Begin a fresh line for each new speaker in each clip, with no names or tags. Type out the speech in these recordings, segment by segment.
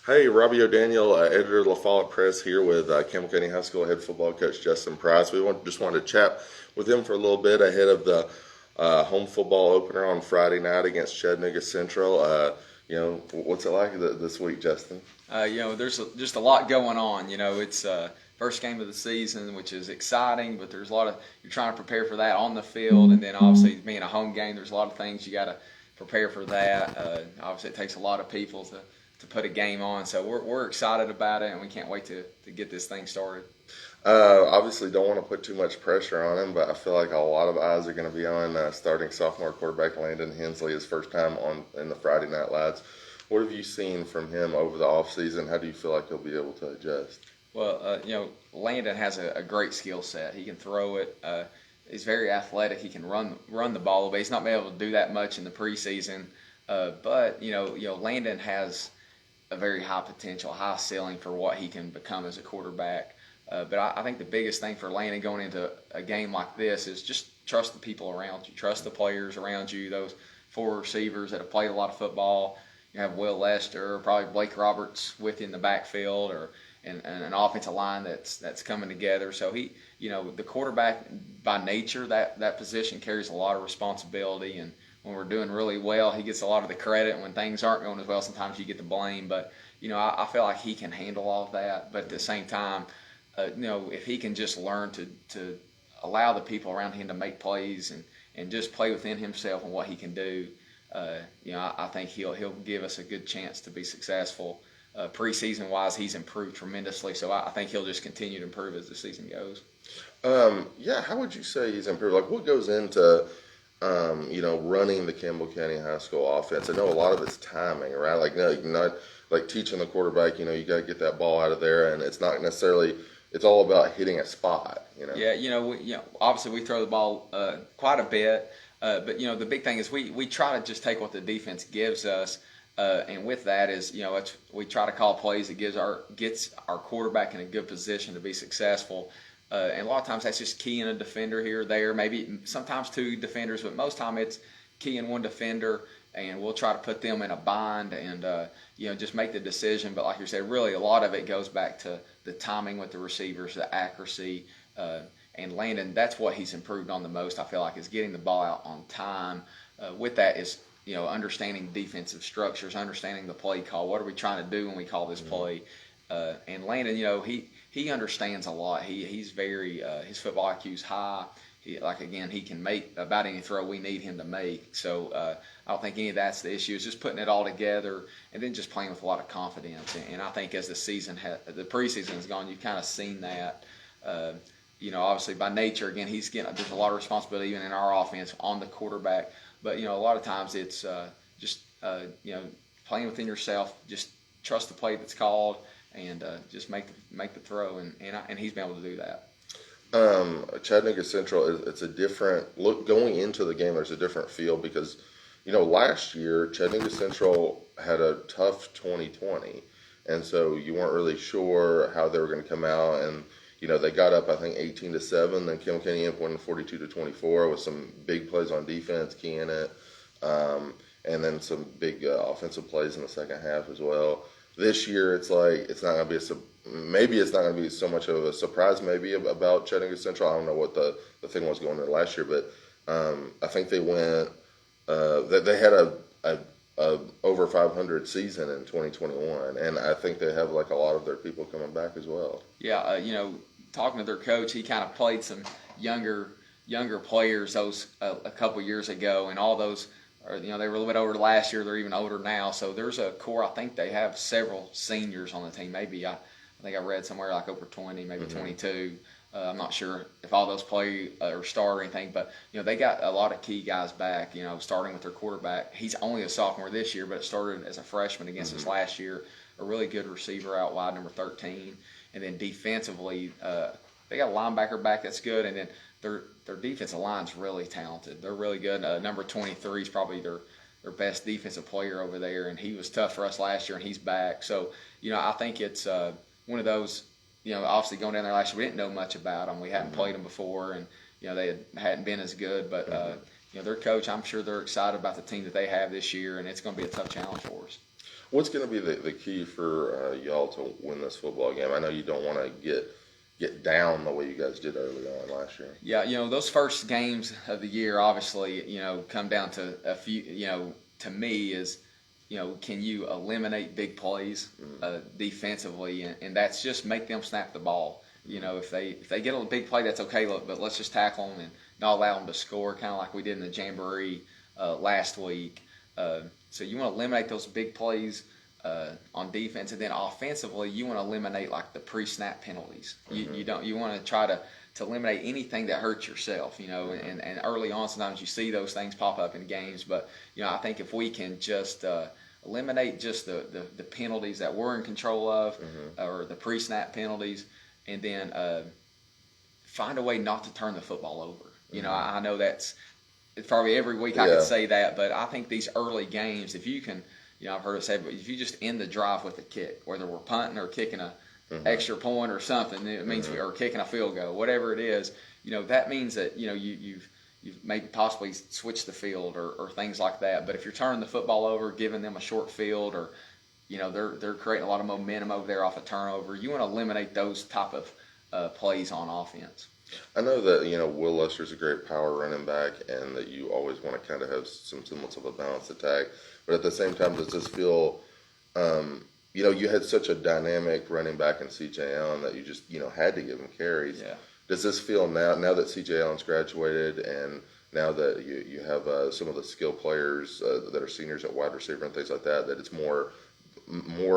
Hey, Robbie O'Daniel, editor of LaFollette Press, here with Campbell County High School head football coach Justin Price. Just wanted to chat with him for a little bit ahead of the home football opener on Friday night against Chattanooga Central. What's it like this week, Justin?
There's just a lot going on. It's first game of the season, which is exciting, but there's a lot of you're trying to prepare for that on the field, and then obviously being a home game, there's a lot of things you got to prepare for that. Obviously, it takes a lot of people to put a game on, so we're excited about it, and we can't wait to get this thing started.
Obviously, don't want to put too much pressure on him, but I feel like a lot of eyes are going to be on starting sophomore quarterback Landon Hensley, his first time in the Friday Night Lights. What have you seen from him over the offseason? How do you feel like he'll be able to adjust?
Well, Landon has a great skill set. He can throw it. He's very athletic. He can run the ball, but he's not been able to do that much in the preseason. But Landon has a very high potential, high ceiling for what he can become as a quarterback. But I think the biggest thing for Landon going into a game like this is just trust the people around you, trust the players around you, those four receivers that have played a lot of football. You have Will Lester, probably Blake Roberts with you in the backfield, and an offensive line that's coming together. So the quarterback by nature, that position carries a lot of responsibility, and when we're doing really well, he gets a lot of the credit. And when things aren't going as well, sometimes you get the blame. But I feel like he can handle all of that. But at the same time, if he can just learn to allow the people around him to make plays and just play within himself and what he can do, I think he'll give us a good chance to be successful. Preseason wise, he's improved tremendously, so I think he'll just continue to improve as the season goes.
How would you say he's improved? Like, what goes into running the Campbell County High School offense? I know a lot of it's timing, right? Like, no, not like teaching the quarterback. You got to get that ball out of there, and it's not necessarily. It's all about hitting a spot.
Yeah, obviously we throw the ball quite a bit, but the big thing is we try to just take what the defense gives us. And with that is, we try to call plays that gets our quarterback in a good position to be successful. And a lot of times that's just keying a defender here or there, maybe sometimes two defenders, but most time it's keying one defender, and we'll try to put them in a bind and, just make the decision. But like you said, really a lot of it goes back to the timing with the receivers, the accuracy, and Landon, that's what he's improved on the most, I feel like, is getting the ball out on time. With that is, understanding defensive structures, understanding the play call. What are we trying to do when we call this play? And Landon, he understands a lot. He's very his football IQ's high. He can make about any throw we need him to make. So I don't think any of that's the issue. It's just putting it all together and then just playing with a lot of confidence. And I think as the preseason has gone, you've kind of seen that. Obviously by nature, again, there's a lot of responsibility even in our offense on the quarterback. But a lot of times it's just playing within yourself. Just trust the play that's called and just make the throw. And he's been able to do that.
Chattanooga Central it's a different look going into the game. There's a different feel because last year Chattanooga Central had a tough 2020, and so you weren't really sure how they were going to come out. And they got up, I think, 18-7. Then Campbell County won 42-24 with some big plays on defense, keying it, and then some big offensive plays in the second half as well. This year, it's like it's not going to be maybe it's not going to be so much of a surprise maybe about Chattanooga Central. I don't know what the thing was going on last year, but I think they went that they had a over 500 season in 2021, and I think they have like a lot of their people coming back as well.
Yeah, talking to their coach, he kind of played some younger players a couple years ago, and all those they were a little bit older last year. They're even older now. So there's a core. I think they have several seniors on the team. Maybe I think I read somewhere like over 20, maybe 22. I'm not sure if all those play or start or anything, but they got a lot of key guys back. Starting with their quarterback. He's only a sophomore this year, but started as a freshman against us last year. A really good receiver out wide, number 13, and then defensively, they got a linebacker back that's good, and then their defensive line's really talented. They're really good. Number 23 is probably their best defensive player over there, and he was tough for us last year, and he's back. So I think it's one of those. Obviously going down there last year, we didn't know much about them. We hadn't played them before, and they hadn't been as good. But their coach, I'm sure they're excited about the team that they have this year, and it's going to be a tough challenge for us.
What's going to be the key for y'all to win this football game? I know you don't want to get down the way you guys did early on last year.
Yeah, those first games of the year, obviously, come down to a few, to me is, can you eliminate big plays defensively, and that's just make them snap the ball. If they get a big play, that's okay, but let's just tackle them and not allow them to score, kind of like we did in the Jamboree last week. So you want to eliminate those big plays on defense, and then offensively, you want to eliminate like the pre-snap penalties. You want to try to eliminate anything that hurts yourself. And early on, sometimes you see those things pop up in games, but I think if we can just eliminate just the penalties that we're in control of, or the pre-snap penalties, and then find a way not to turn the football over. I know it's probably every week I could say that, but I think these early games, if you can, I've heard it said, but if you just end the drive with a kick, whether we're punting or kicking a extra point or something, it means or kicking a field goal, whatever it is, that means that you've maybe possibly switched the field or things like that. But if you're turning the football over, giving them a short field, or they're creating a lot of momentum over there off a turnover, you want to eliminate those type of plays on offense.
I know that Will Lester's a great power running back, and that you always want to kind of have some semblance of a balanced attack. But at the same time, does this feel, you had such a dynamic running back in C.J. Allen that you just had to give him carries.
Yeah.
Does this feel now that C.J. Allen's graduated, and now that you have some of the skill players that are seniors at wide receiver and things like that it's more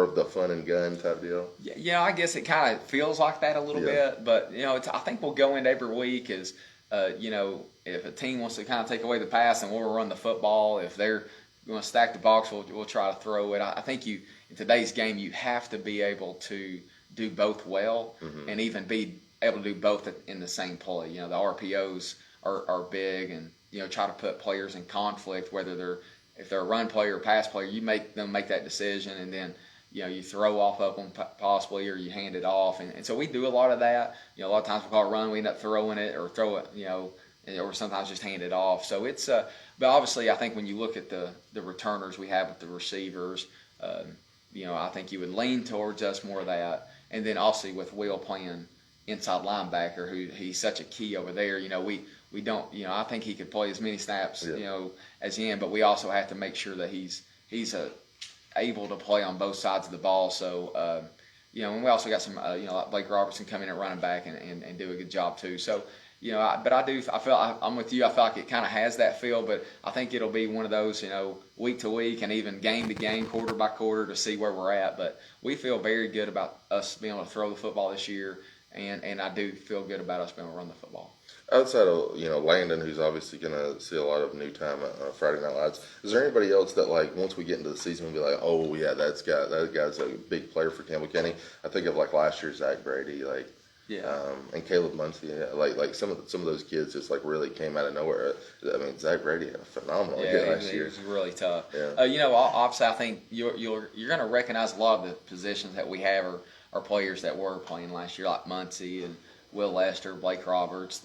of the fun and gun type deal?
Yeah, I guess it kind of feels like that a little bit, but I think we'll go into every week as if a team wants to kind of take away the pass, and we'll run the football. If they're going to stack the box, we'll try to throw it. I think in today's game you have to be able to do both well, and even be able to do both in the same play. The RPOs are big, and try to put players in conflict, whether if they're a run player or pass player, you make them make that decision, and then you throw off of them possibly, or you hand it off, and so we do a lot of that. A lot of times we call it run, we end up throwing it, or throw it, or sometimes just hand it off. So it's but obviously I think when you look at the returners we have with the receivers, I think you would lean towards us more of that, and then also with Will playing inside linebacker, who he's such a key over there. We don't, I think he could play as many snaps, as he can, but we also have to make sure that he's able to play on both sides of the ball. So, and we also got some, like Blake Robertson come in at running back and do a good job too. So, I'm with you. I feel like it kind of has that feel, but I think it'll be one of those, week to week and even game to game, quarter by quarter, to see where we're at. But we feel very good about us being able to throw the football this year, and I do feel good about us being able to run the football.
Outside of Landon, who's obviously going to see a lot of new time at Friday Night Lights, is there anybody else that once we get into the season we'll be like, oh yeah, that guy's a big player for Campbell County? I think of last year Zach Brady, and Caleb Muncie, some of those kids just really came out of nowhere. I mean, Zach Brady had a phenomenal year last year.
It was really tough.
Yeah.
Obviously I think you're going to recognize a lot of the positions that we have are players that were playing last year, like Muncie and Will Lester, Blake Roberts,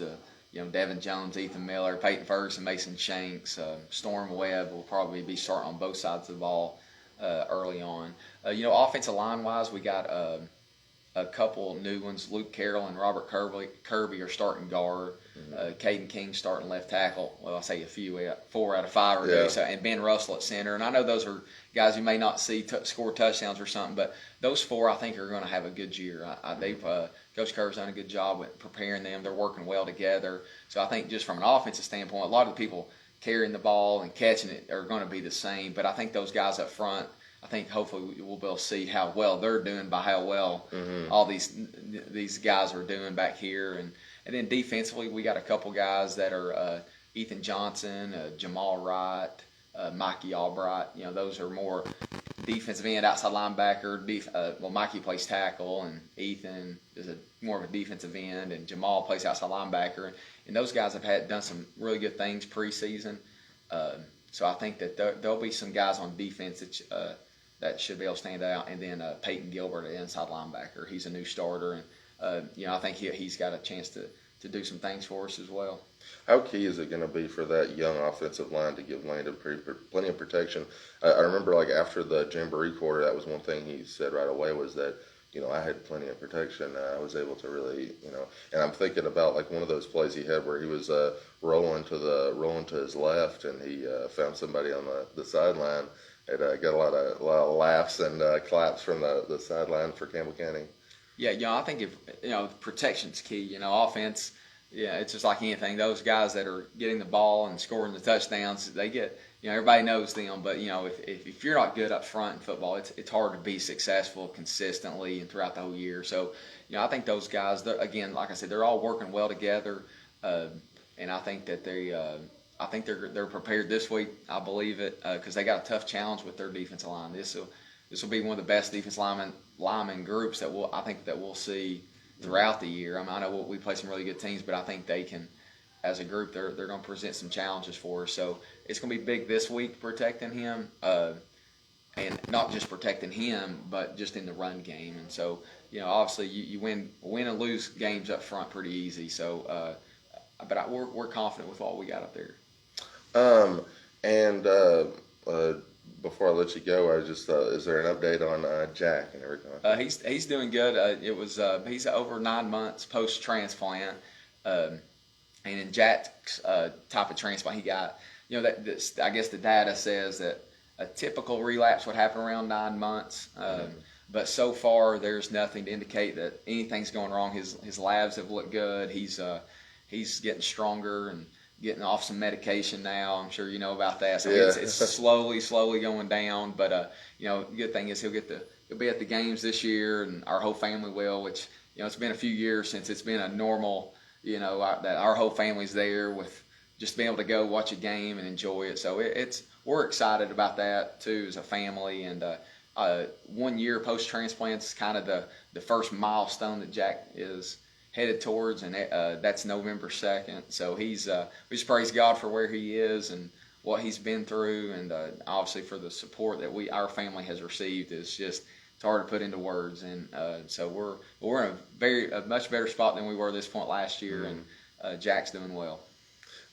Devin Jones, Ethan Miller, Peyton Ferguson, Mason Shanks, Storm Webb will probably be starting on both sides of the ball early on. Offensive line-wise, we got a couple new ones. Luke Carroll and Robert Kirby are starting guard. Caden King starting left tackle. Well, I say a few, 4 out of 5 are new. So, and Ben Russell at center. And I know those are guys you may not see score touchdowns or something, but those 4 I think are going to have a good year. Coach Kerr's done a good job with preparing them. They're working well together. So I think just from an offensive standpoint, a lot of the people carrying the ball and catching it are going to be the same. But I think those guys up front, I think hopefully we'll be able to see how well they're doing by how well all these guys are doing back here. And then defensively, we got a couple guys that are Ethan Johnson, Jamal Wright, Mikey Albright. Those are more defensive end, outside linebacker. Mikey plays tackle, and Ethan is more of a defensive end, and Jamal plays outside linebacker. And those guys have done some really good things preseason. So I think that there'll be some guys on defense that should be able to stand out. And then Peyton Gilbert, an inside linebacker, he's a new starter, and I think he's got a chance to do some things for us as well.
How key is it going to be for that young offensive line to give Landon plenty of protection? I remember, like, after the Jamboree quarter, that was one thing he said right away was that, I had plenty of protection. I was able to really, and I'm thinking about, like, one of those plays he had where he was rolling to his left, and he found somebody on the sideline. It got a lot of laughs and claps from the sideline for Campbell County.
Yeah, I think if protection's key. Offense. Yeah, it's just like anything. Those guys that are getting the ball and scoring the touchdowns, they get, everybody knows them. But, if you're not good up front in football, it's hard to be successful consistently and throughout the whole year. So, I think those guys, again, like I said, they're all working well together. And I think that they're prepared this week. I believe it because they got a tough challenge with their defensive line. This will be one of the best defense lineman groups that we'll see throughout the year. I know we play some really good teams, but I think they can, as a group, they're going to present some challenges for us. So it's going to be big this week protecting him, and not just protecting him, but just in the run game. And so, obviously you win and lose games up front pretty easy. So, but we're confident with what we got up there.
Before I let you go, is there an update on Jack and everything?
He's doing good. He's over 9 months post transplant, and in Jack's type of transplant he got, I guess the data says that a typical relapse would happen around 9 months. But so far there's nothing to indicate that anything's going wrong. His labs have looked good. He's getting stronger and getting off some medication now. I'm sure you know about that. So it's slowly going down. But the good thing is he'll be at the games this year, and our whole family will. Which it's been a few years since it's been a normal. That our whole family's there with just being able to go watch a game and enjoy it. So we're excited about that too as a family. And 1 year post transplant is kind of the first milestone that Jack is headed towards, and that's November 2nd. So we just praise God for where he is and what he's been through, and obviously for the support that our family has received. It's hard to put into words, and so we're in a much better spot than we were at this point last year, and Jack's doing well.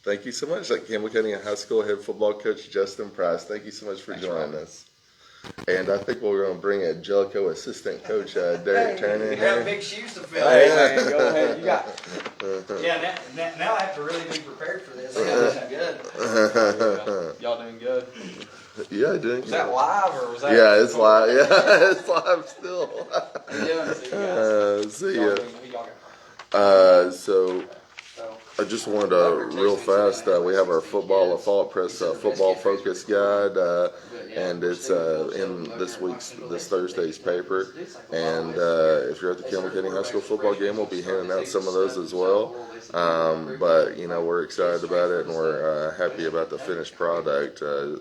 Thank you so much. Campbell County High School head football coach Justin Price. Thank you so much for joining us. And I think we're going to bring a Jellico assistant coach, Derek Turner.
You have big shoes to fill.
Hey, man, go ahead. You got.
Yeah, now I have to really be prepared for this. I got this good.
Y'all doing good?
Yeah, doing good.
Was that live or was that?
Yeah, it's live. Yeah, it's live still.
How you doing?
See ya. So I just wanted to real fast. We have our LaFollette Press football focus guide, and it's in this Thursday's paper. And if you're at the Campbell County High School football game, we'll be handing out some of those as well. But we're excited about it, and we're happy about the finished product. I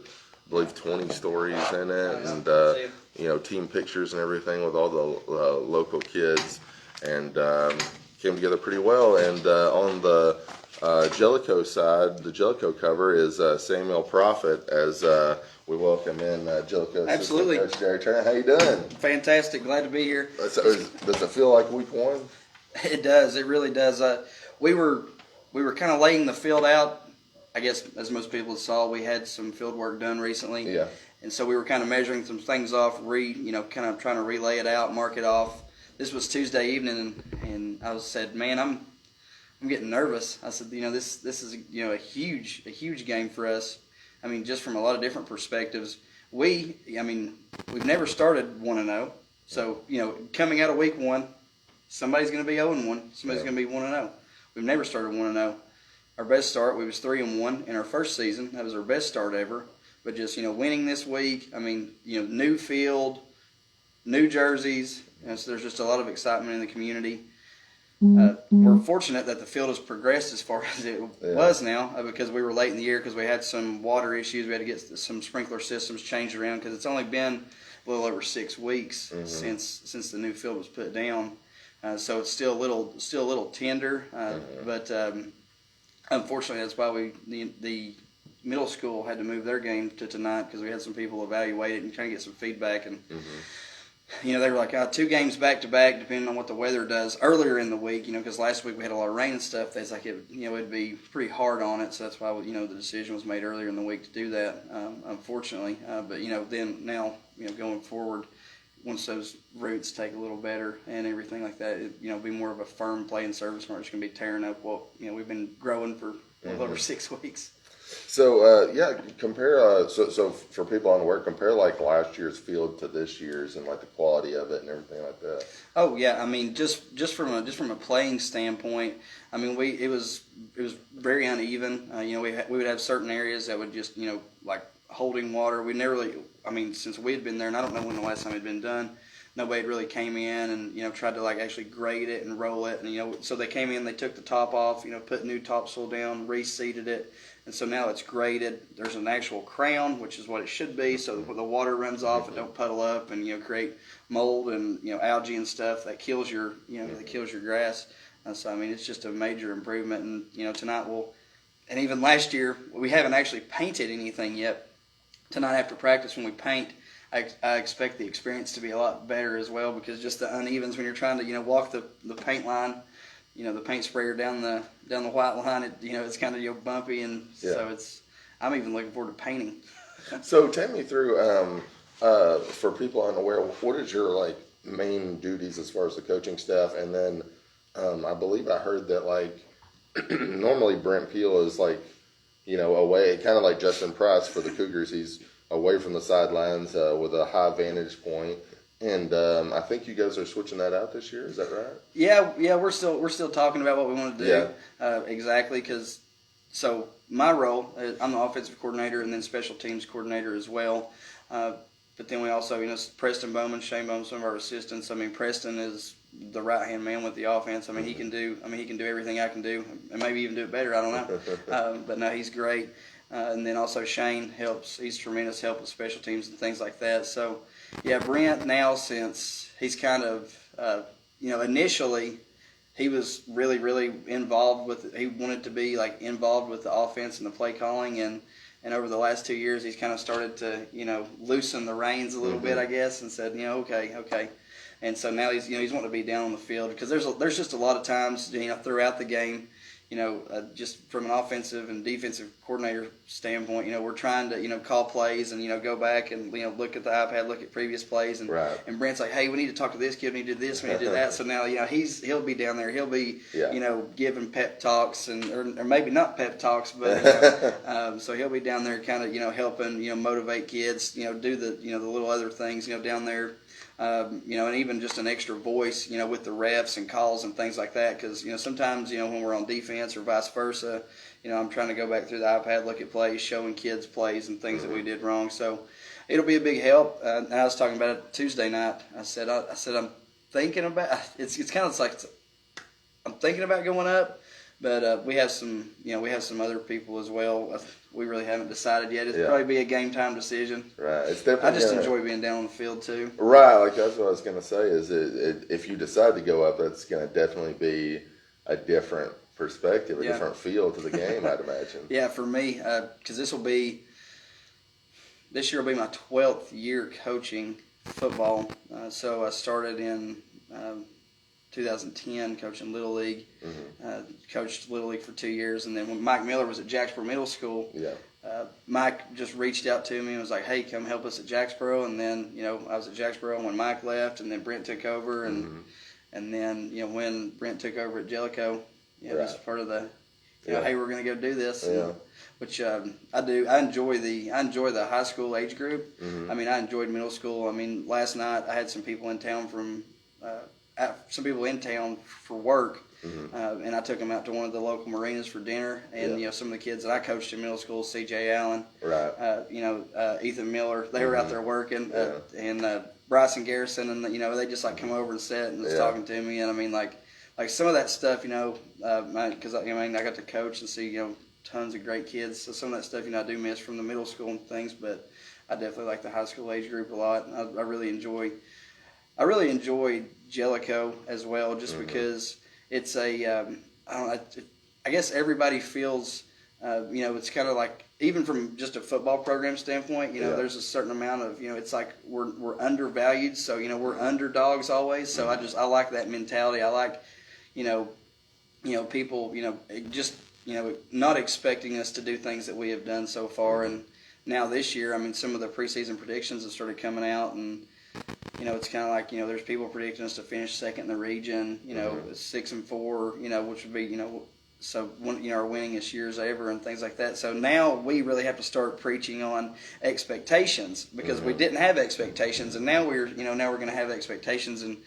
believe 20 stories in it, and team pictures and everything with all the local kids, and came together pretty well. And on the Jellico side, the Jellico cover is Samuel Prophet as we welcome in Jellico
Absolutely.
Coach Jerry Turner. How you doing?
Fantastic. Glad to be here.
Does it feel like week one?
It does. It really does. We were kind of laying the field out. I guess as most people saw, we had some field work done recently.
Yeah.
And so we were kind of measuring some things off, kind of trying to relay it out, mark it off. This was Tuesday evening, and I said, man, I'm getting nervous. I said, this is a huge game for us. I mean, just from a lot of different perspectives. We've never started 1-0. So, coming out of week one, somebody's going to be 0-1. Somebody's going to be 1-0. We've never started 1-0. Our best start, we was 3-1 in our first season. That was our best start ever. But just, winning this week, new field, new jerseys. So there's just a lot of excitement in the community. We're fortunate that the field has progressed as far as it was now because we were late in the year because we had some water issues. We had to get some sprinkler systems changed around because it's only been a little over 6 weeks since the new field was put down. So it's still a little tender. But unfortunately, that's why the middle school had to move their game to tonight because we had some people evaluate it and trying to get some feedback. And they were like 2 games back to back, depending on what the weather does earlier in the week. Because last week we had a lot of rain and stuff. It's like it'd be pretty hard on it. So that's why the decision was made earlier in the week to do that. Unfortunately, but then now going forward, once those roots take a little better and everything like that, it'll be more of a firm playing surface. We're just going to be tearing up what we've been growing for over 6 weeks.
So compare. So for people unaware, compare like last year's field to this year's and like the quality of it and everything like that.
Oh yeah, I mean just from a playing standpoint, I mean it was very uneven. We would have certain areas that would just like holding water. We never really, since we had been there, and I don't know when the last time it had been done, nobody really came in and tried to like actually grade it and roll it, and so they came in, they took the top off, put new topsoil down, reseeded it. And so now it's graded. There's an actual crown, which is what it should be, so that when the water runs off, it don't puddle up and create mold and algae and stuff that kills your grass. So it's just a major improvement. And tonight and even last year we haven't actually painted anything yet. Tonight after practice when we paint, I expect the experience to be a lot better as well, because just the unevens when you're trying to walk the paint line. The paint sprayer down the white line, it's kind of bumpy, and so I'm even looking forward to painting.
So take me through for people unaware, what is your like main duties as far as the coaching staff, and then I believe I heard that like normally Brent Peel is like away, kind of like Justin Price for the Cougars. He's away from the sidelines with a high vantage point. And I think you guys are switching that out this year. Is that right?
Yeah, we're still talking about what we want to do.
Yeah.
Exactly, because so my role, I'm the offensive coordinator and then special teams coordinator as well. But then we also, Preston Bowman, Shane Bowman, some of our assistants. Preston is the right hand man with the offense. He can do everything I can do, and maybe even do it better. I don't know. But no, he's great. And then also Shane helps. He's tremendous help with special teams and things like that. So. Yeah, Brent now, since he's kind of, initially he was really, really involved with, he wanted to be like involved with the offense and the play calling, and over the last 2 years he's kind of started to, loosen the reins a little bit, I guess, and said, okay. And so now he's wanting to be down on the field, because there's just a lot of times, throughout the game, just from an offensive and defensive coordinator standpoint, we're trying to, call plays and, go back and, look at the iPad, look at previous plays. And,
right.
And Brent's like, hey, we need to talk to this kid, we need to do this, we need to do that. So now, he'll be down there. He'll be, giving pep talks or maybe not pep talks, but, so he'll be down there kind of, helping, motivate kids, do the little other things, down there. And even just an extra voice, with the refs and calls and things like that. Because, sometimes, when we're on defense or vice versa, I'm trying to go back through the iPad, look at plays, showing kids plays and things that we did wrong. So it'll be a big help. And I was talking about it Tuesday night. I said I'm thinking about it's kind of like I'm thinking about going up. But we have some other people as well. We really haven't decided yet. It'll probably be a game time decision.
Right. It's definitely.
I just enjoy being down on the field too.
Right. Like that's what I was going to say. Is if you decide to go up, that's going to definitely be a different perspective, a different feel to the game, I'd imagine.
Yeah, for me, because this year will be my 12th year coaching football. So I started in 2010 coaching Little League. Coached Little League for 2 years, and then when Mike Miller was at Jacksboro Middle School, Mike just reached out to me and was like, hey, come help us at Jacksboro. And then I was at Jacksboro when Mike left, and then Brent took over, and then when Brent took over at Jellico, this is part of the hey, we're going to go do this, which I do. I enjoy the high school age group. I enjoyed middle school. Last night I had some people in town for work, and I took them out to one of the local marinas for dinner. And some of the kids that I coached in middle school, C.J. Allen, Ethan Miller, they were out there working, and Bryson Garrison, and they just like come over and sit and was talking to me. And like some of that stuff, because I got to coach and see tons of great kids. So some of that stuff I do miss from the middle school and things, but I definitely like the high school age group a lot. I really enjoy Jellico as well, just because it's I guess everybody feels it's kind of like, even from just a football program standpoint,
Yeah.
there's a certain amount of, it's like we're undervalued. So, we're underdogs always. So I like that mentality. I like, people, just, not expecting us to do things that we have done so far. And now this year, I mean, some of the preseason predictions have started coming out, and, it's kind of like, there's people predicting us to finish second in the region, 6-4, which would be, so one, our winningest years ever and things like that. So now we really have to start preaching on expectations, because we didn't have expectations, and now we're going to have expectations, and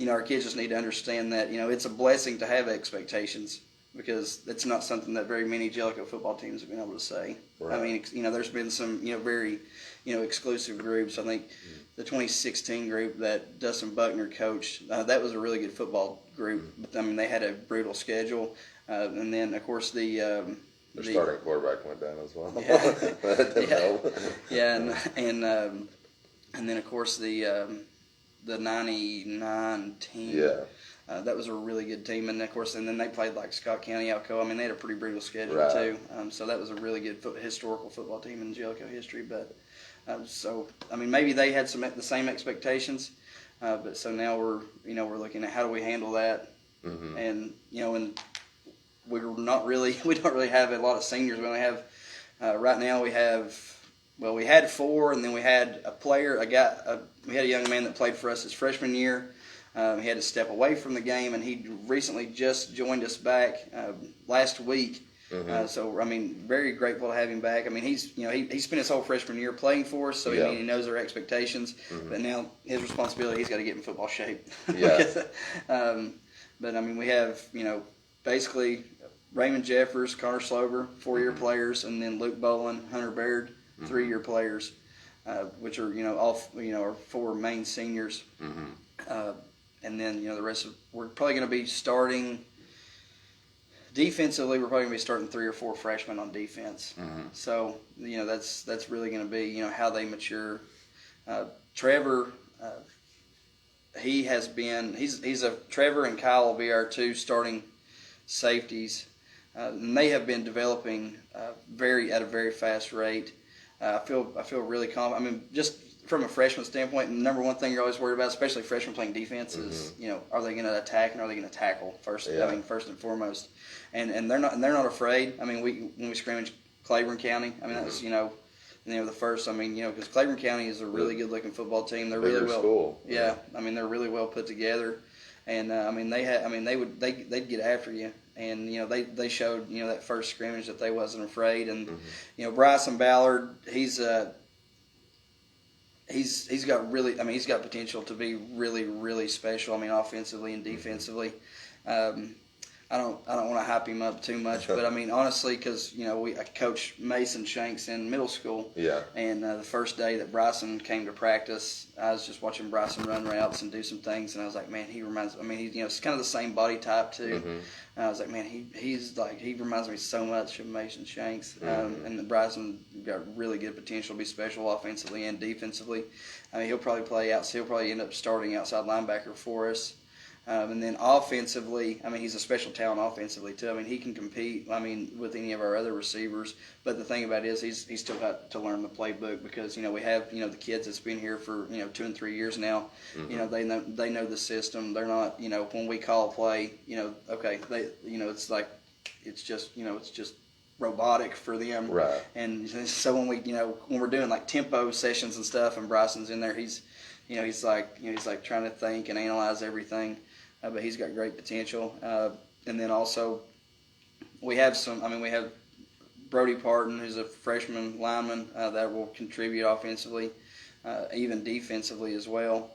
our kids just need to understand that it's a blessing to have expectations, because it's not something that very many Jellico football teams have been able to say.
Right.
I mean, there's been some very exclusive groups. I think the 2016 group that Dustin Buckner coached, that was a really good football group. But I mean, they had a brutal schedule. And then, of course,
Their starting quarterback went down as well.
Yeah, and then of course the '99 team.
Yeah.
That was a really good team, and of course, and then they played like Scott County, Alcoa. I mean, they had a pretty brutal schedule
Right.
too. So that was a really good historical football team in Jellico history. But so I mean, maybe they had the same expectations, but so now we're looking at how do we handle that, and and we don't really have a lot of seniors. We only have right now we had 4, and then we had we had a young man that played for us his freshman year. He had to step away from the game, and he recently just joined us back last week. So I mean, very grateful to have him back. I mean, he spent his whole freshman year playing for us, so he knows our expectations. But now his responsibility, he's got to get in football shape.
Yeah.
But I mean, we have basically Raymond Jeffers, Connor Slover, 4-year players, and then Luke Bolin, Hunter Baird, 3-year players, which are all our 4 main seniors. And then the rest we're probably going to be starting defensively. We're probably going to be starting 3 or 4 freshmen on defense. So that's really going to be how they mature. Trevor, Trevor and Kyle will be our 2 starting safeties, and they have been developing at a very fast rate. I feel really confident. I mean, just from a freshman standpoint, the number one thing you're always worried about, especially freshmen playing defense, is are they going to attack and are they going to tackle first?
Yeah.
I mean, first and foremost, and they're not afraid. I mean, when we scrimmaged Claiborne County, I mean that was the first. I mean because Claiborne County is a really good looking football team. They're really well.
School.
Yeah, I mean they're really well put together, and they'd get after you. And they showed that first scrimmage that they wasn't afraid. And Bryson Ballard, he's got potential to be really, really special. I mean, offensively and defensively. I don't want to hype him up too much, but I mean honestly, because I coached Mason Shanks in middle school.
Yeah. And
the first day that Bryson came to practice, I was just watching Bryson run routes and do some things, and I was like, man, he reminds. I mean, he's it's kind of the same body type too. And I was like, man, he reminds me so much of Mason Shanks. And Bryson got really good potential to be special offensively and defensively. I mean, he'll probably end up starting outside linebacker for us. And then offensively, I mean, he's a special talent offensively too. I mean, he can compete, with any of our other receivers. But the thing about it is he's still got to learn the playbook, because, we have, the kids that's been here for, 2 and 3 years now. They know the system. They're not, when we call a play, okay, it's like, it's just robotic for them.
Right.
And so when when we're doing like tempo sessions and stuff, and Bryson's in there, he's like trying to think and analyze everything. But he's got great potential. And then also we have Brody Parton, who's a freshman lineman that will contribute offensively, even defensively as well.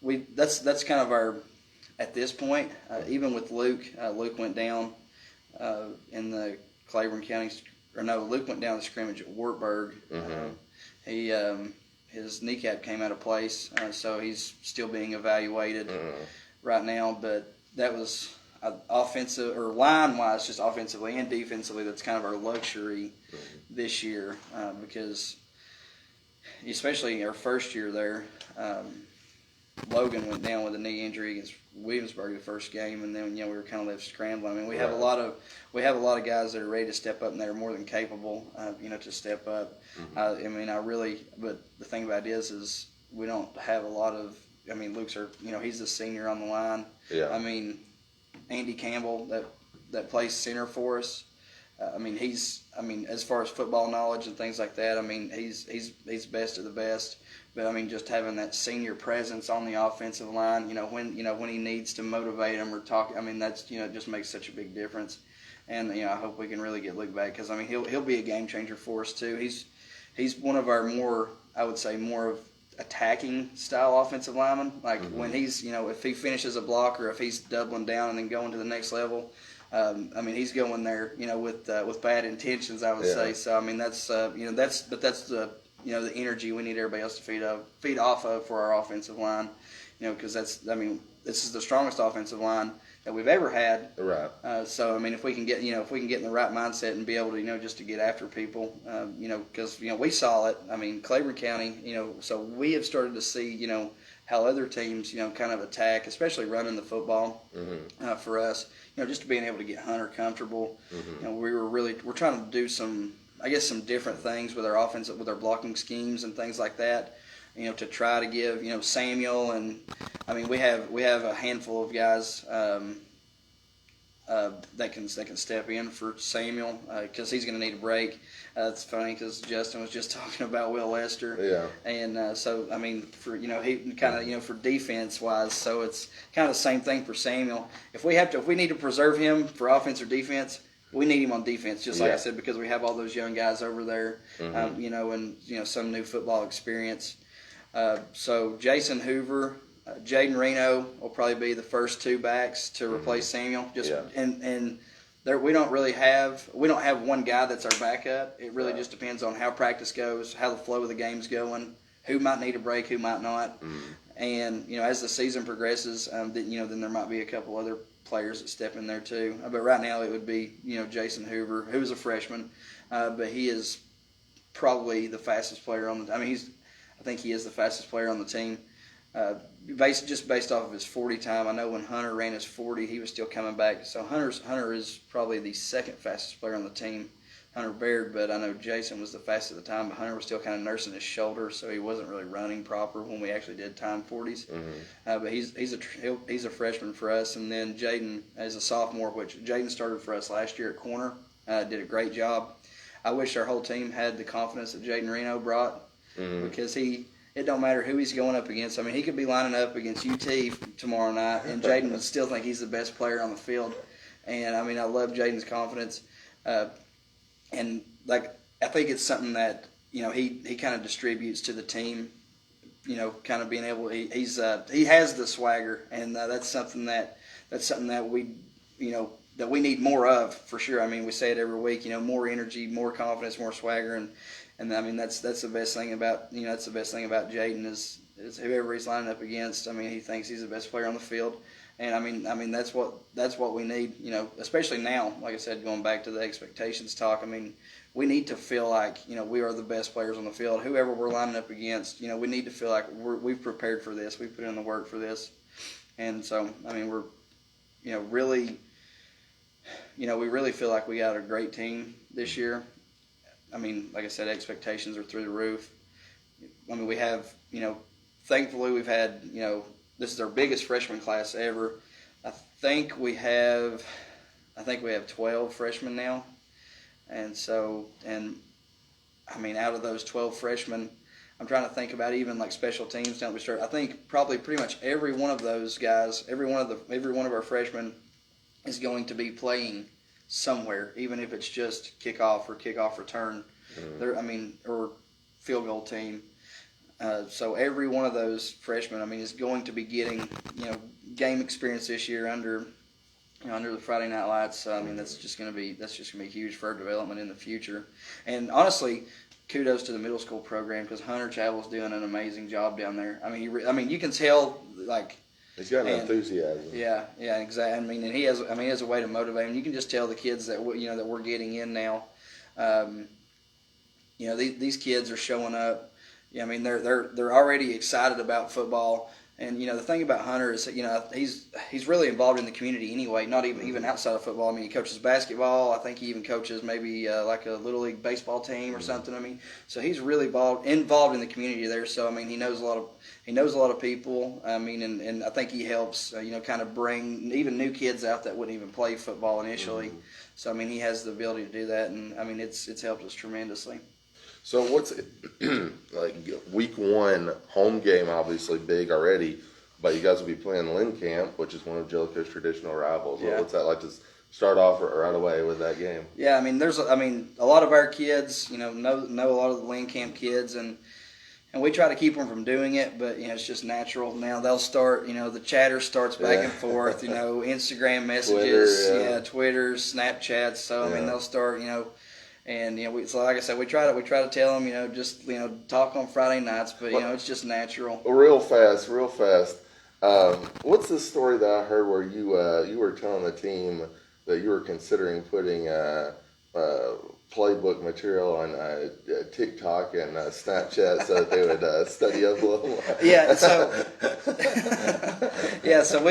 That's kind of our, at this point, even with Luke. Luke went down in the Claiborne County, Luke went down the scrimmage at Wartburg. His kneecap came out of place, so he's still being evaluated right now. But that was offensive or line-wise, just offensively and defensively. That's kind of our luxury this year, because especially our first year there, Logan went down with a knee injury against Williamsburg the first game, and then we were kind of left scrambling. I mean, we have a lot of guys that are ready to step up, and that are more than capable, to step up. But the thing about it is we don't have a lot of. I mean, Luke's he's the senior on the line.
Yeah.
I mean, Andy Campbell that plays center for us. As far as football knowledge and things like that, I mean, he's best of the best. But I mean, just having that senior presence on the offensive line, when he needs to motivate them or talk, I mean, that's it just makes such a big difference. And I hope we can really get Luke back, because I mean, he'll be a game changer for us too. He's one of our more of attacking style offensive linemen. Like when he's if he finishes a block, or if he's doubling down and then going to the next level. He's going there, with bad intentions, I would say. So I mean, that's the the energy we need everybody else to feed off of for our offensive line, because this is the strongest offensive line that we've ever had.
Right.
So I mean, if we can get in the right mindset and be able to just to get after people, because we saw it. I mean, Claiborne County, so we have started to see how other teams kind of attack, especially running the football for us. Just being able to get Hunter comfortable. We're trying to do some different things with our offense, with our blocking schemes and things like that. To try to give Samuel, and I mean we have a handful of guys that can step in for Samuel, because he's going to need a break. It's funny because Justin was just talking about Will Lester.
Yeah.
And so I mean, for he kind of for defense wise, so it's kind of the same thing for Samuel. If we need to preserve him for offense or defense, we need him on defense, just like I said, because we have all those young guys over there, and some new football experience. So Jason Hoover, Jaden Reno will probably be the first two backs to replace Samuel. And there we don't have one guy that's our backup. It really just depends on how practice goes, how the flow of the game's going, who might need a break, who might not. And as the season progresses, then there might be a couple other players that step in there too. But right now it would be Jason Hoover, who's a freshman, but he is probably the fastest player on the. I think he is the fastest player on the team. Based off of his 40 time. I know when Hunter ran his 40, he was still coming back. So Hunter is probably the second fastest player on the team, Hunter Baird. But I know Jason was the fastest at the time, but Hunter was still kind of nursing his shoulder, so he wasn't really running proper when we actually did time 40s. But he's a freshman for us. And then Jaden as a sophomore, which Jaden started for us last year at corner, did a great job. I wish our whole team had the confidence that Jaden Reno brought, because it don't matter who he's going up against. I mean, he could be lining up against UT tomorrow night, and Jaden would still think he's the best player on the field. And, I love Jaden's confidence. And, I think it's something that, he kind of distributes to the team, kind of being able – he has the swagger, and that's something that we, that we need more of for sure. I mean, we say it every week, more energy, more confidence, more swagger, and that's the best thing about Jaden is whoever he's lining up against. I mean, he thinks he's the best player on the field, and that's what we need. Especially now, like I said, going back to the expectations talk. I mean, we need to feel like we are the best players on the field. Whoever we're lining up against, we need to feel like we've prepared for this. We've put in the work for this, and so I mean, we're really. We really feel like we got a great team this year. I mean, like I said, expectations are through the roof. I mean, we have, thankfully we've had, this is our biggest freshman class ever. I think we have 12 freshmen now. And out of those 12 freshmen, I'm trying to think about even like special teams. I think probably pretty much every one of those guys, every one of our freshmen is going to be playing somewhere, even if it's just kickoff return, or field goal team. So every one of those freshmen, is going to be getting, game experience this year under the Friday Night Lights. So, that's just going to be huge for our development in the future. And honestly, kudos to the middle school program, because Hunter Chavel's doing an amazing job down there. You can tell
he's got an enthusiasm.
Yeah, exactly. And he has a way to motivate them. You can just tell the kids that that we're getting in now. These kids are showing up. They're already excited about football. And the thing about Hunter is that he's really involved in the community anyway. Not even outside of football. I mean, he coaches basketball. I think he even coaches maybe like a little league baseball team or something. I mean, so he's really involved in the community there. So I mean, he knows a lot of people. I mean, and I think he helps kind of bring even new kids out that wouldn't even play football initially. So I mean, he has the ability to do that, and I mean, it's helped us tremendously.
So what's like week 1 home game? Obviously big already, but you guys will be playing Lynn Camp, which is one of Jellico's traditional rivals.
Yeah.
What's that like to start off right away with that game?
Yeah, I mean, a lot of our kids, know a lot of the Lynn Camp kids, and we try to keep them from doing it, but it's just natural. Now they'll start, the chatter starts back and forth, Instagram messages, Twitter, Snapchats. So I mean, they'll start, and so like I said, we try to tell them, just talk on Friday nights, but it's just natural.
Real fast. What's this story that I heard where you were telling the team that you were considering putting playbook material on TikTok and Snapchat so that they would study up a little more?
So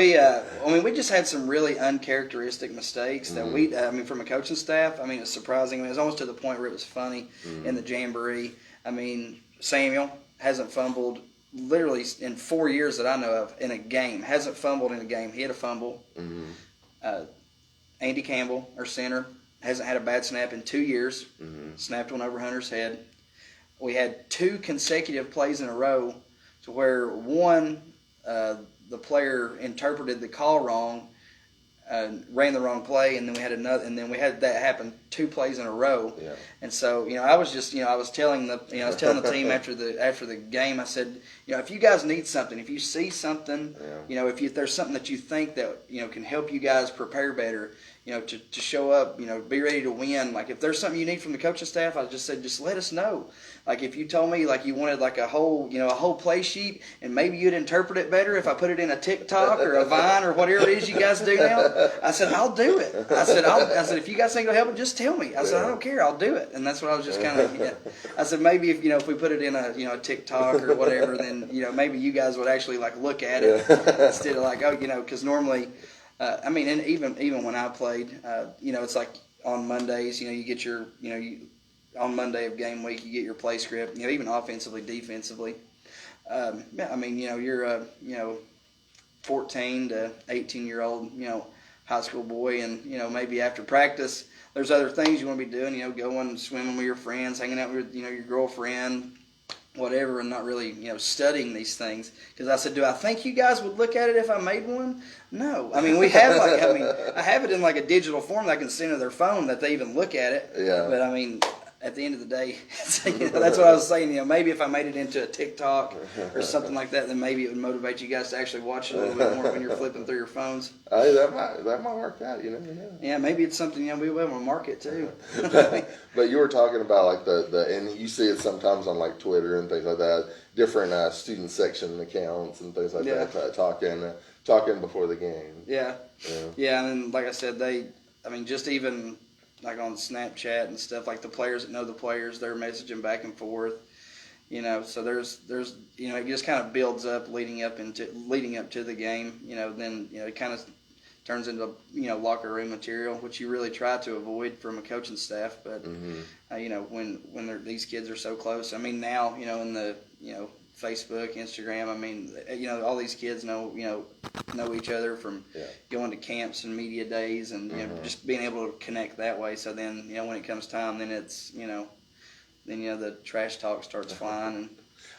we just had some really uncharacteristic mistakes that from a coaching staff. I mean, it's surprising. I mean, it was almost to the point where it was funny in the jamboree. I mean, Samuel hasn't fumbled literally in 4 years that I know of in a game. Hasn't fumbled in a game. He had a fumble. Andy Campbell, our center, hasn't had a bad snap in 2 years. Snapped one over Hunter's head. We had 2 consecutive plays in a row to where one, the player interpreted the call wrong, ran the wrong play, and then we had another, and then we had that happen 2 plays in a row. Yeah. And so, I was just, I was telling the team after the game, I said, if you guys need something, if you see something, if there's something that you think that, can help you guys prepare better, to show up, be ready to win. Like if there's something you need from the coaching staff, I just said, just let us know. Like if you told me like you wanted like a whole play sheet and maybe you'd interpret it better if I put it in a TikTok or a Vine or whatever it is you guys do now. I said, I'll do it. I said, if you guys think it'll help, just tell me. I said, I don't care, I'll do it. And that's what I was just kind of, I said, maybe if we put it in a TikTok or whatever, then, maybe you guys would actually like look at it instead of like, because normally, I mean, and even when I played, it's like on Mondays, you get your, on Monday of game week, you get your play script, even offensively, defensively. I mean, you're 14 to 18-year-old, high school boy, and, maybe after practice, there's other things you want to be doing, going swimming with your friends, hanging out with, your girlfriend, whatever, and not really, studying these things. Because I said, do I think you guys would look at it if I made one? No. I mean, we have I have it in like a digital form that I can send to their phone that they even look at it. Yeah. But I mean, at the end of the day, that's what I was saying. Maybe if I made it into a TikTok or something like that, then maybe it would motivate you guys to actually watch it a little bit more when you're flipping through your phones.
Hey, that might work out. You never know.
Yeah, maybe it's something we will able to market too.
But you were talking about like the and you see it sometimes on like Twitter and things like that. Different student section accounts and things like that talking before the game. Yeah. And then, like I said, just even like on Snapchat and stuff, like the players that know the players, they're messaging back and forth. So there's it just kind of builds up leading up to the game. Then it kind of turns into locker room material, which you really try to avoid from a coaching staff. But when these kids are so close, I mean now in the Facebook, Instagram, I mean all these kids know each other from going to camps and media days and just being able to connect that way. So then when it comes time, then it's then the trash talk starts flying. And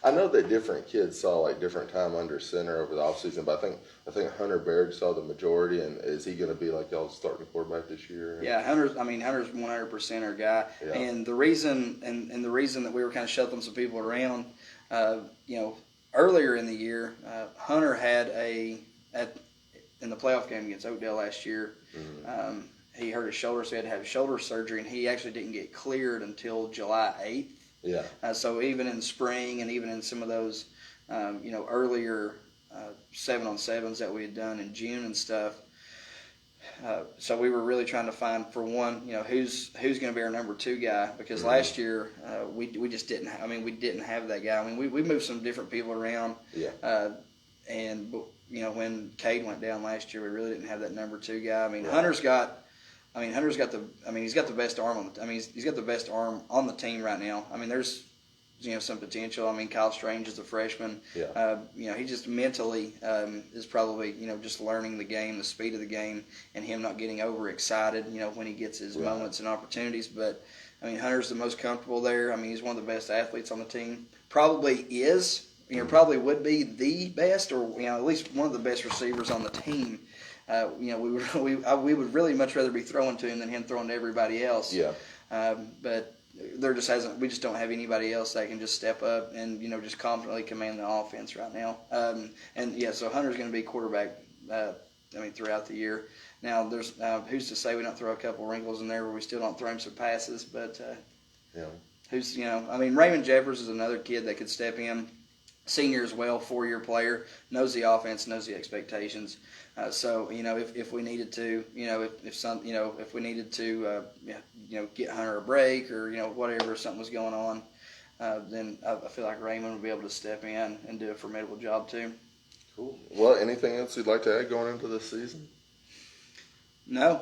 I know that different kids saw like different time under center over the offseason, but I think Hunter Baird saw the majority. And is he going to be like y'all's starting quarterback this year?
Yeah, Hunter's 100% our guy. Yeah. And the reason that we were kind of shuffling some people around, earlier in the year, Hunter had in the playoff game against Oakdale last year. He hurt his shoulder, so he had to have shoulder surgery, and he actually didn't get cleared until July 8th. Yeah. So even in the spring and even in some of those, earlier 7-on-7s that we had done in June and stuff. So we were really trying to find, for one, who's going to be our number 2 guy, because last year we just didn't. We didn't have that guy. I mean, we moved some different people around. Yeah. but, you know, when Cade went down last year, we really didn't have that number 2 guy. I mean,
Right.
Hunter's got he's got the best arm on the, he's got the best arm on the team right now. I mean, there's, you know, some potential. I mean, Kyle Strange is a freshman.
Yeah.
You know, he just mentally is probably, you know, just learning the game, the speed of the game, and him not getting overexcited, you know, when he gets his
Right.
moments and opportunities. But, I mean, Hunter's the most comfortable there. I mean, he's one of the best athletes on the team. Probably is, you know, probably would be the best, or, you know, at least one of the best receivers on the team. You know, we would really much rather be throwing to him than him throwing to everybody else.
Yeah.
But we just don't have anybody else that can just step up and, you know, just confidently command the offense right now. And yeah, so Hunter's going to be quarterback, throughout the year. Now, there's who's to say we don't throw a couple wrinkles in there where we still don't throw him some passes, but
Yeah.
who's, you know, I mean, Raymond Jeffers is another kid that could step in, senior as well, 4-year player, knows the offense, knows the expectations. So, you know, if we needed to, you know, if we needed to, you know, get Hunter a break, or, you know, whatever, if something was going on, then I feel like Raymond would be able to step in and do a formidable job too.
Cool. Well, anything else you'd like to add going into this season?
No,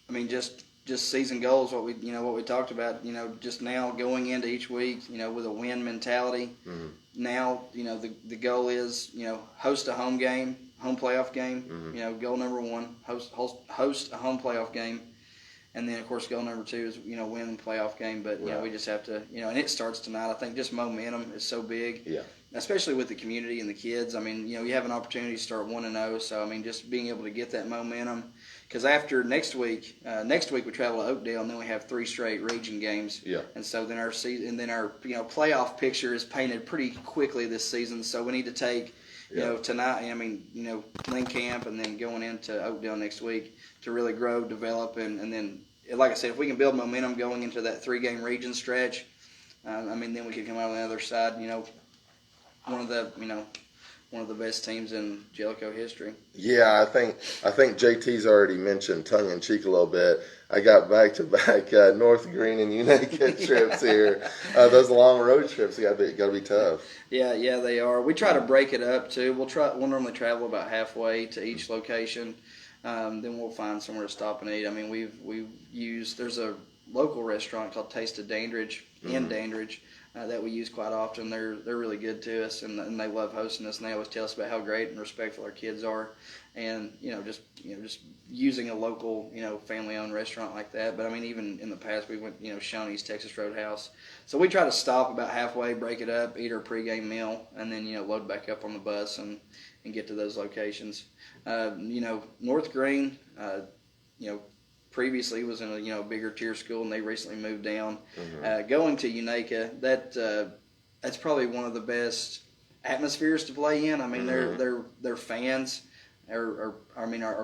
I mean, just season goals. What we talked about. You know, just now going into each week, you know, with a win mentality.
Mm-hmm.
Now, you know, the goal is, you know, host a home playoff game.
Mm-hmm.
You know, goal number 1, host a home playoff game, and then of course goal number 2 is, you know, win the playoff game. But you know, we just have to, you know, and it starts tonight. I think just momentum is so big.
Yeah.
Especially with the community and the kids. I mean, you know, you have an opportunity to start 1-0. So, I mean, just being able to get that momentum. Because after next week we travel to Oakdale, and then we have 3 straight region games.
Yeah.
And so then our playoff picture is painted pretty quickly this season. So we need to take, you know, tonight. I mean, you know, Lynn Camp, and then going into Oakdale next week to really grow, develop, and then, like I said, if we can build momentum going into that 3-game region stretch, I mean, then we can come out on the other side, you know, one of the best teams in Jellico history.
Yeah, I think JT's already mentioned tongue in cheek a little bit. I got back-to-back North Green and Unica trips here. Those long road trips got to be tough.
Yeah, they are. We try to break it up too. We'll normally travel about halfway to each location. Then we'll find somewhere to stop and eat. I mean, there's a local restaurant called Taste of Dandridge in Dandridge. That we use quite often. They're really good to us, and they love hosting us, and they always tell us about how great and respectful our kids are, and just using a local, you know, family-owned restaurant like that. But I mean, even in the past, we went, you know, Shawnee's Texas Roadhouse. So we try to stop about halfway, break it up, eat our pregame meal, and then, you know, load back up on the bus and get to those locations. You know, North Green, you know, previously was in a bigger tier school, and they recently moved down. Mm-hmm. Going to Unica, that's probably one of the best atmospheres to play in. I mean, their fans are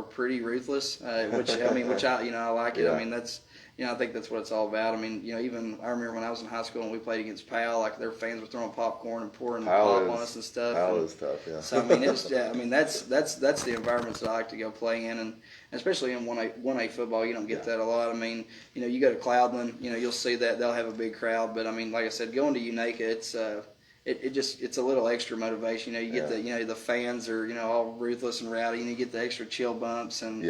pretty ruthless, which I like it. Yeah. I mean, that's, you know, I think that's what it's all about. I mean, you know, even I remember when I was in high school and we played against Powell, like their fans were throwing popcorn and pouring pop on us and stuff.
Powell is tough, yeah.
So I mean, that's the environments that I like to go play in, and especially in 1A football, you don't get that a lot. I mean, you know, you go to Cloudland, you know, you'll see that they'll have a big crowd, but I mean, like I said, going to Unica, it's a little extra motivation. You know, you get the fans are, you know, all ruthless and rowdy, and you get the extra chill bumps, and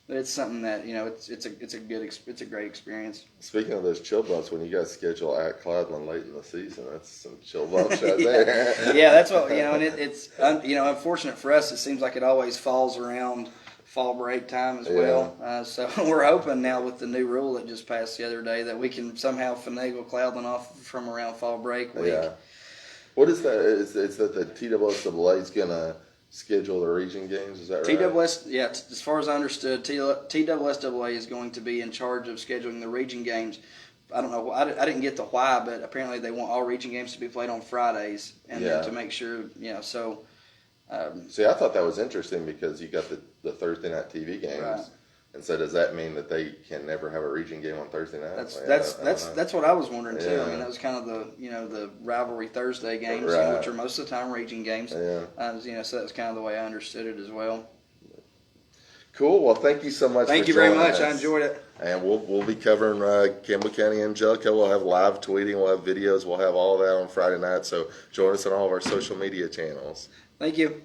it's something that, you know, it's a great experience.
Speaking of those chill bumps, when you guys schedule at Cloudland late in the season, that's some chill bumps right there.
Yeah, that's what, you know, and it's you know, unfortunate for us, it seems like it always falls around fall break time as well. So we're hoping now with the new rule that just passed the other day that we can somehow finagle Cloudland off from around fall break week. Yeah.
What is that? Is that the TSSAA is going to schedule the region games? Is that right?
As far as I understood, TSSAA is going to be in charge of scheduling the region games. I don't know. I didn't get the why, but apparently they want all region games to be played on Fridays, and then to make sure, you know, so.
See, I thought that was interesting because you got the Thursday night TV games,
right.
And so does that mean that they can never have a region game on Thursday night?
That's what I was wondering too. I mean, that was kind of the rivalry Thursday games,
right.
Which are most of the time region games. Yeah. You know, so that was kind of the way I understood it as well.
Cool. Well, thank you so much.
Thank you very much. I enjoyed it.
And we'll be covering Campbell County and Jellico. We'll have live tweeting. We'll have videos. We'll have all of that on Friday night. So join us on all of our social media channels.
Thank you.